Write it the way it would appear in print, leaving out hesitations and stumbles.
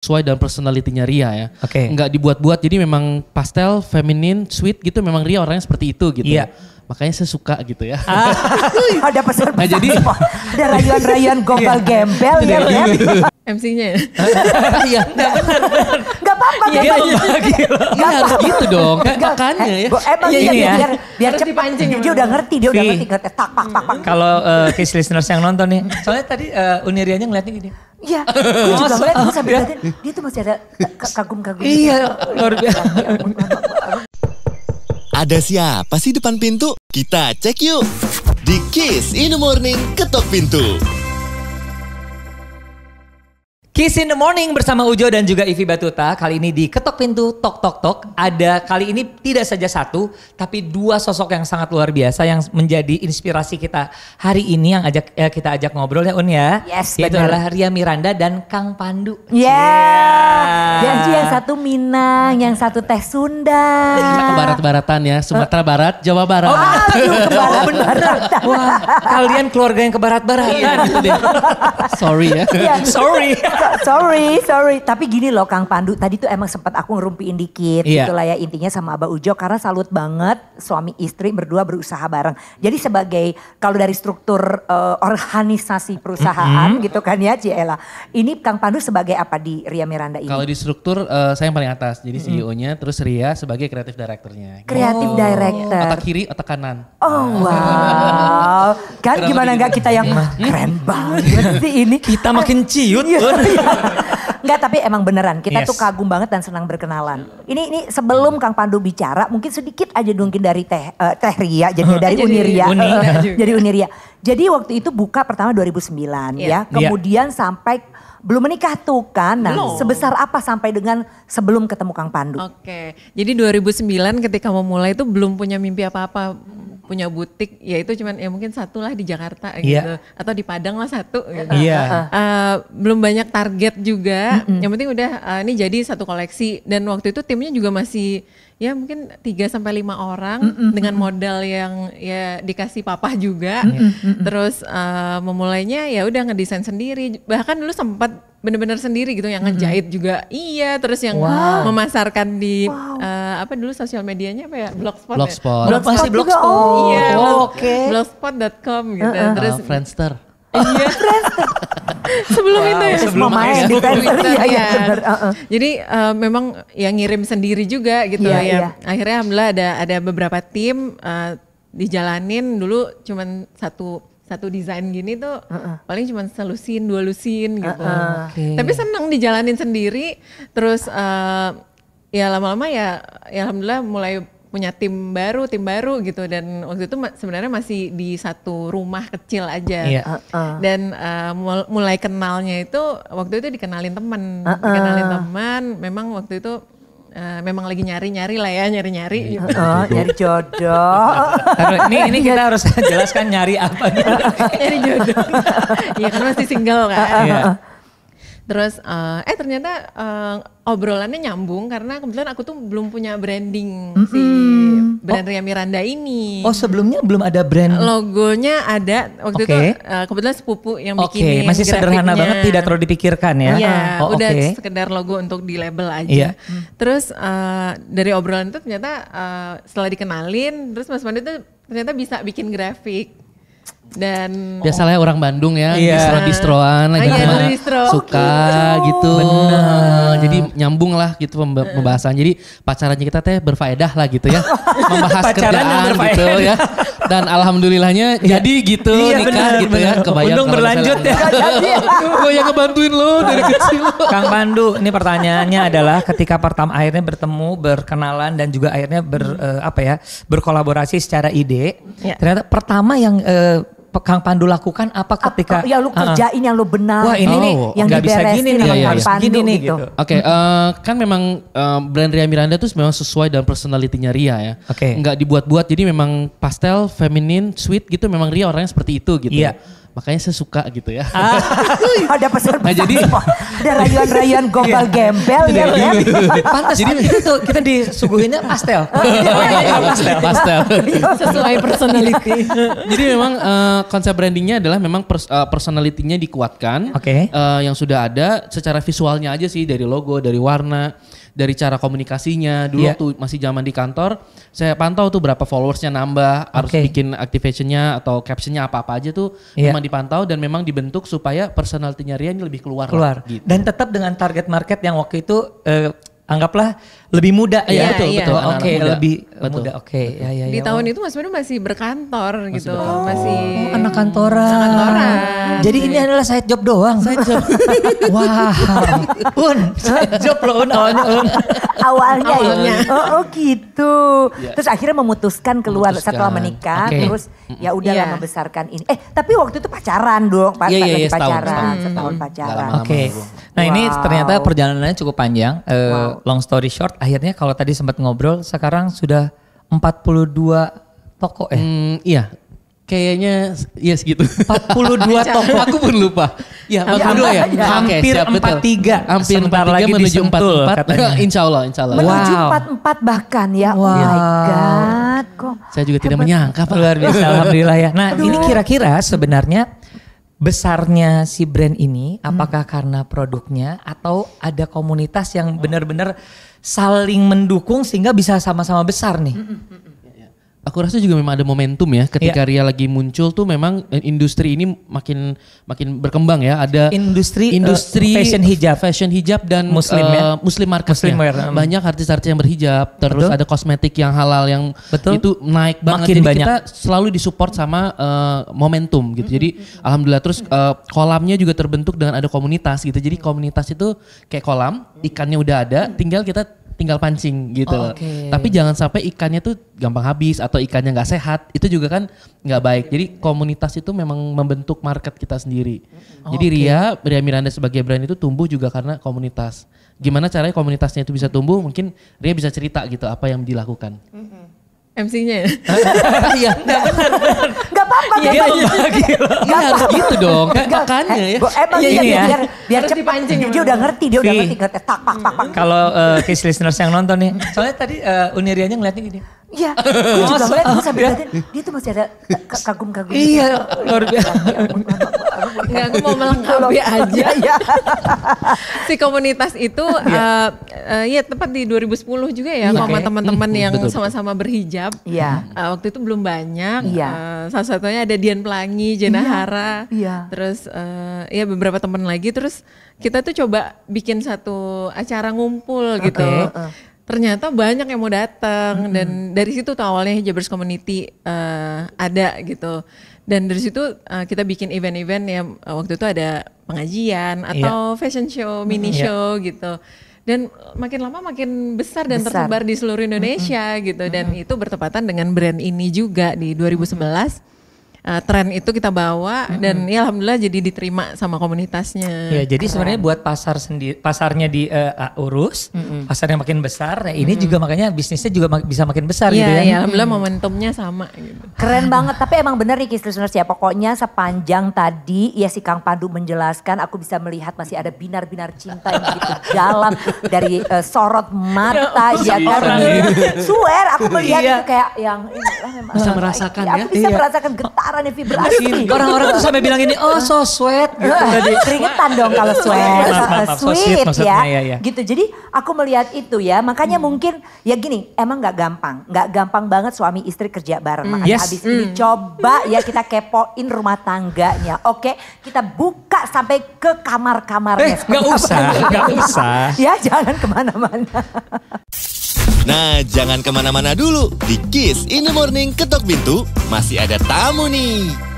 sesuai dengan personality-nya Ria ya. Oke. Nggak dibuat-buat, jadi memang pastel, feminin, sweet gitu, memang Ria orangnya seperti itu gitu. Iya. Makanya saya suka gitu ya. Ada pesan-pesan Nah, jadi- semua. Ada rayuan-rayuan gombal gembel ya Beb. MC-nya ya? Iya. Gak apa-apa Iya, Beb. Iya harus gitu dong. Makanya ya. Emang Iya, iya, iya. biar Harus cepat. dipancing Dia emang. udah ngerti, dia udah Vi. ngerti. Tak, pak, pak, pak. Kalau case listeners yang nonton nih, soalnya tadi Unirianya ngeliatnya gini. Iya, gue juga ngeliat dia sambil ngeliatin, dia tuh masih ada kagum-kagum. Iya, luar biasa. Ada siapa sih depan pintu? Kita cek yuk. Di Kiss in the Morning, ketok pintu. Kiss in the Morning bersama Ujo dan juga Ivi Batuta. Kali ini di Ketok Pintu Tok Tok Tok. Ada kali ini tidak saja satu, tapi dua sosok yang sangat luar biasa yang menjadi inspirasi kita hari ini yang kita ajak ngobrol ya Un ya. Yes, Yaitu benar. adalah Ria Miranda dan Kang Pandu. Ya, janji yang satu Minang, yang satu Teh Sunda. Kita ke barat-baratan ya, Sumatera Barat, Jawa Barat. Aduh, kebarat-barat. Wah, kalian keluarga yang ke barat-baratan gitu deh. Sorry ya. Sorry. Sorry. Tapi gini loh Kang Pandu, tadi tuh emang sempat aku ngerumpiin dikit Iya. gitu lah ya intinya sama Abah Ujo. Karena salut banget suami istri berdua berusaha bareng. Jadi sebagai kalau dari struktur organisasi perusahaan gitu kan ya Ciela. Ini Kang Pandu sebagai apa di Ria Miranda ini? Kalau di struktur saya yang paling atas, jadi CEO-nya, terus Ria sebagai kreatif director-nya. Kreatif director. Otak kiri, otak kanan. Oh wow. Kan gimana nggak kita yang keren banget sih ini. Kita makin ciut. Enggak, tapi emang beneran kita Yes. tuh kagum banget dan senang berkenalan. Ini sebelum Kang Pandu bicara mungkin sedikit aja mungkin dari Teh Ria jadi dari Jadi Uniria. Uni. Jadi Uniria. Jadi waktu itu buka pertama 2009 ya. Iya. Kemudian sampai belum menikah tuh kan. Nah, Belum. sebesar apa sampai dengan sebelum ketemu Kang Pandu? Oke, jadi 2009 ketika memulai itu belum punya mimpi apa-apa. Punya butik, ya itu cuman ya mungkin satu lah di Jakarta Iya. gitu. Atau di Padang lah satu gitu. Iya. Belum banyak target juga, yang penting udah ini jadi satu koleksi. Dan waktu itu timnya juga masih ya mungkin 3-5 orang dengan modal yang ya dikasih papa juga. Terus memulainya ya udah ngedesain sendiri. Bahkan dulu sempat bener-bener sendiri gitu yang ngejahit juga iya, terus yang memasarkan di apa dulu sosial medianya apa ya, Blogspot. Blogspot. Masih juga, Blogspot. Iya, oke. blogspot.com gitu. Terus Friendster. iya. Sebelum itu ya. Sebelum main di Friendster, iya, iya, bener, Jadi memang ya ngirim sendiri juga gitu Iya, ya. iya. Akhirnya alhamdulillah ada beberapa tim dijalanin dulu cuman satu desain gini tuh paling cuman selusin 2 lusin gitu. Tapi senang dijalanin sendiri. Terus ya lama-lama ya alhamdulillah mulai punya tim baru gitu, dan waktu itu sebenarnya masih di satu rumah kecil aja. Iya. Dan mulai kenalnya itu waktu itu dikenalin teman, memang waktu itu memang lagi nyari-nyari lah ya, nyari-nyari gitu. Nyari jodoh. Ini kita harus jelaskan nyari apa dulu. Nyari jodoh. Iya kan masih single kan. Iya. Terus ternyata obrolannya nyambung karena kebetulan aku tuh belum punya branding si brand Ria Miranda ini. Oh sebelumnya belum ada brand. Logonya ada waktu itu kebetulan sepupu yang Oke, bikinin masih sederhana grafiknya. banget, tidak terlalu dipikirkan ya. Iya, Oh, udah oke. sekedar logo untuk di label aja. Iya. Terus dari obrolan itu ternyata setelah dikenalin, terus Mas Pandu tuh ternyata bisa bikin grafik. Dan Biasalah ya orang Bandung ya, Iya. distro-distroan lagi Iya, sama distro. suka gitu. Jadi nyambung lah gitu pembahasan. Jadi pacarannya kita teh berfaedah lah gitu ya. Membahas Pacaran yang kerjaan berfaedah. gitu ya. Dan alhamdulillahnya jadi gitu Iya, nikah benar, gitu ya. benar. Kebayang Untung kalau berlanjut misalnya- ya. Gue yang ngebantuin lo dari kecil. Kang Pandu, ini pertanyaannya adalah ketika pertama akhirnya bertemu, berkenalan dan juga akhirnya berkolaborasi secara ide. Ya. Ternyata pertama yang Kang Pandu lakukan apa ketika Ya lu kerjain yang lu benar. Wah, ini nih yang nggak bisa diberesin gini nih, sama iya, Kang iya. Pandu Gini nih, gitu. gitu. Oke, kan memang brand Ria Miranda tuh memang sesuai dengan personality-nya Ria ya. Oke. Nggak dibuat-buat, jadi memang pastel, feminin, sweet gitu, memang Ria orangnya seperti itu gitu. Iya. Makanya saya suka gitu ya. Ada pesan-pesan. Nah, jadi- ada rayuan-rayuan gombal gembel ya. Pantas kita disuguhinnya pastel. Pastel. Sesuai personality. Jadi memang konsep brandingnya adalah memang personality-nya dikuatkan. Oke. Yang sudah ada secara visualnya aja sih, dari logo, dari warna, dari cara komunikasinya. Dulu Iya. waktu masih zaman di kantor, saya pantau tuh berapa followersnya nambah, harus Oke. bikin activationnya atau captionnya apa-apa aja tuh Iya. memang dipantau dan memang dibentuk supaya personality-nya Ria ini lebih keluar. Keluar. Lah, gitu. Dan tetap dengan target market yang waktu itu anggaplah lebih muda Iya, ya. betul, iya. betul. Oke, Anak-anak muda. lebih Betul. muda. Oke, ya. Di tahun itu Mas Pandu masih berkantor gitu. berkantor. Masih anak kantoran. kantoran. Jadi ini adalah side job doang. Side job. Wah. Side job loh awalnya Awalnya. Awalnya. Oh gitu. Iya. Terus akhirnya memutuskan keluar Memutuskan. setelah menikah. Oke. Terus ya udahlah Iya. membesarkan ini. Tapi waktu itu pacaran dong. Iya, iya, Lagi setahun, pacaran. setahun. Setahun Nggak pacaran. lama-lama. Oke. Nah ini Wow. ternyata perjalanannya cukup panjang. Long story short, akhirnya kalau tadi sempat ngobrol, sekarang sudah 42 toko ya. Iya. Kayaknya iya segitu. 42 toko. Aku pun lupa. Ya, 42 ya. Ya, hampir siap, betul. 43. Hampir Sebentar 43 lagi menuju disentul 44. katanya. Insya Allah, insya Allah. Menuju Wow. 44 bahkan ya. Oh Wow. my God. Kok Saya juga tidak menyangka Pak. Luar biasa, alhamdulillah ya. Nah ini kira-kira sebenarnya besarnya si brand ini apakah karena produknya atau ada komunitas yang benar-benar saling mendukung sehingga bisa sama-sama besar nih? Aku rasa juga memang ada momentum ya ketika Ria lagi muncul tuh memang industri ini makin berkembang ya. Ada Industri, fashion hijab dan Muslim ya? Muslim Muslim marketnya. wear, Banyak artis-artis yang berhijab, terus Betul. ada kosmetik yang halal yang Betul. itu naik banget. Makin Jadi banyak. kita selalu disupport sama momentum gitu. Jadi alhamdulillah terus kolamnya juga terbentuk dengan ada komunitas gitu. Jadi komunitas itu kayak kolam, ikannya udah ada, tinggal pancing gitu loh. Oke. Tapi jangan sampai ikannya tuh gampang habis atau ikannya nggak sehat. Itu juga kan nggak baik. Jadi komunitas itu memang membentuk market kita sendiri. Jadi Ria Miranda sebagai brand itu tumbuh juga karena komunitas. Gimana caranya komunitasnya itu bisa tumbuh? Mungkin Ria bisa cerita gitu apa yang dilakukan. MC-nya ya. Iya, Gak apa-apa. Iya, gak apa-apa. iya harus gitu dong. Makanya ya. Emang Iya, iya, iya. biar Harus cepat. dipancing Dia emang. udah ngerti, dia udah Vi. ngerti. Tak, pak. Kalau case listeners yang nonton nih, soalnya tadi Unirianya ngeliatnya gini. Iya, gue juga ngeliat dia sambil ngeliatin, dia tuh masih ada kagum-kagum. Iya, luar biasa. Enggak, aku mau melengkapi aja. Iya. Si komunitas itu ya tepat di 2010 juga ya sama Oke. teman-teman yang betul. sama-sama berhijab. Iya. Waktu itu belum banyak. Iya. Salah satunya ada Dian Pelangi, Jena Hara. Iya. Terus ya beberapa teman lagi. Terus kita tuh coba bikin satu acara ngumpul gitu. Ternyata banyak yang mau datang dan dari situ tuh awalnya Hijabers Community ada gitu. Dan dari situ kita bikin event-event yang waktu itu ada pengajian atau fashion show, mini show gitu. Dan makin lama makin besar dan tersebar di seluruh Indonesia gitu. Dan itu bertepatan dengan brand ini juga di 2011. Tren itu kita bawa dan ya alhamdulillah jadi diterima sama komunitasnya. Ya, jadi sebenarnya buat pasarnya diurus, pasarnya makin besar. Nah, ini juga makanya bisnisnya juga bisa makin besar gitu ya. Iya, alhamdulillah momentumnya sama gitu. Keren banget, tapi emang bener nih Kiss Listeners ya, pokoknya sepanjang tadi ya si Kang Pandu menjelaskan, aku bisa melihat masih ada binar-binar cinta yang begitu dalam dari sorot mata, ya kan. Swear aku melihat itu kayak yang memang Bisa merasakan ya. aku bisa merasakan getaran vibrasi. Orang-orang tuh sampai bilang ini, oh so sweat. Gitu. Keringetan dong kalau sweat. Maaf, so sweet Sweet maksudnya, ya. ya. Gitu. Jadi aku melihat itu ya. Makanya mungkin ya gini, emang gak gampang. Gak gampang banget suami istri kerja bareng. Makanya Yes. abis ini coba ya kita kepoin rumah tangganya. Oke, kita buka sampai ke kamar-kamarnya. Gak usah. Ya jangan kemana-mana. Nah, jangan kemana-mana dulu. Di Kiss in the Morning Ketok Pintu masih ada tamu nih.